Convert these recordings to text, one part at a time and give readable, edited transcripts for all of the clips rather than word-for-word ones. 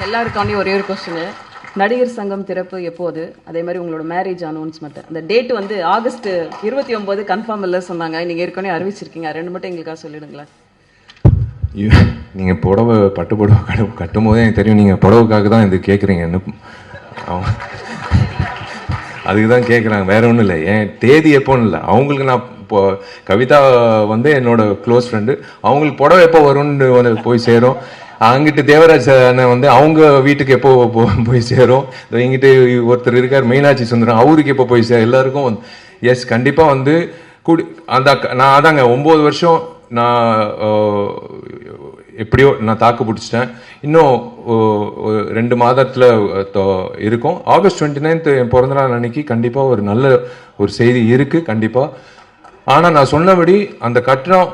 எல்லாருக்காண்டி ஒரே ஒரு கொஸ்டின். நடிகர் சங்கம் திறப்பு எப்போது? அதே மாதிரி உங்களோட மேரேஜ் அனௌன்ஸ்மெண்ட் அந்த டேட் வந்து ஆகஸ்ட் 29 கன்ஃபார்ம் இல்லை சொன்னாங்க. நீங்கள் ஏற்கனவே அறிவிச்சிருக்கீங்க. ரெண்டு மட்டும் எங்களுக்காக சொல்லிடுங்களேன். நீங்கள் புடவை பட்டு புடவை கட்டும் போதே எனக்கு தெரியும் நீங்கள் புடவைக்காக தான் இது கேட்குறீங்கன்னு. அதுக்கு தான் கேட்குறாங்க, வேற ஒன்றும் இல்லை. ஏன் தேதி எப்போன்னு இல்லை, அவங்களுக்கு நான் இப்போ கவிதா வந்து என்னோட க்ளோஸ் ஃப்ரெண்டு, அவங்களுக்கு புடவை எப்போ வரும்னு போய் சேரும். அங்கிட்டு தேவராஜ் அண்ணன் வந்து அவங்க வீட்டுக்கு எப்போ போய் சேரும். இங்கிட்டு ஒருத்தர் இருக்கார் மீனாட்சி சுந்தரம், அவருக்கு எப்போ போய் சேரும். எல்லாருக்கும் எஸ் கண்டிப்பாக வந்து கூடி அந்த நான் அதாங்க 9 வருஷம் நான் எப்படியோ நான் தாக்கு பிடிச்சிட்டேன். இன்னும் 2 மாதத்தில் இருக்கும். ஆகஸ்ட் 29 என் பிறந்தநாள் அன்னைக்கு கண்டிப்பாக ஒரு நல்ல ஒரு செய்தி இருக்குது கண்டிப்பாக. ஆனால் நான் சொன்னபடி அந்த கட்டணம்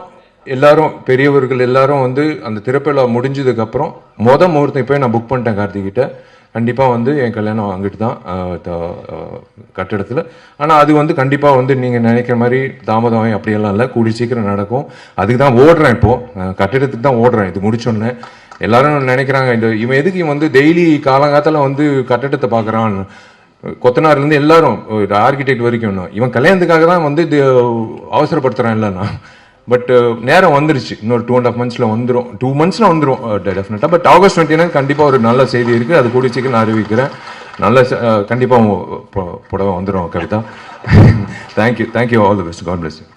எல்லாரும் பெரியவர்கள் எல்லாரும் வந்து அந்த திறப்பிழா முடிஞ்சதுக்கப்புறம் முகூர்த்தம் இப்போ நான் புக் பண்ணிட்டேன் கார்த்திகிட்ட. கண்டிப்பாக வந்து என் கல்யாணம் அங்கிட்டு தான் கட்டிடத்தில். ஆனால் அது வந்து கண்டிப்பாக வந்து நீங்கள் நினைக்கிற மாதிரி தாமதம் அப்படியெல்லாம் இல்லை, கூடி சீக்கிரம் நடக்கும். அதுக்கு தான் ஓடுறேன், இப்போது கட்டிடத்துக்கு தான் ஓடுறேன். இது முடிச்சோடனே எல்லாரும் நினைக்கிறாங்க இவன் எதுக்கு இவன் வந்து டெய்லி காலங்காலத்தில் வந்து கட்டிடத்தை பார்க்குறான். கொத்தனார்லேருந்து எல்லாரும் ஆர்கிடெக்ட் வரைக்கும் இவன் கல்யாணத்துக்காக தான் வந்து இது அவசரப்படுத்துகிறான் இல்லைண்ணா. பட் நேரம் வந்துருச்சு, இன்னொரு 2.5 months வந்துடும், 2 months வந்துடும் டெஃபினட்டாக. பட் ஆகஸ்ட் 29 கண்டிப்பாக ஒரு நல்ல செய்தி இருக்குது. அது கூடிய சீக்கிரம் நான் அறிவிக்கிறேன். நல்ல கண்டிப்பாக புடவை வந்துடும் Kavitha. Thank you, all the best. God bless you.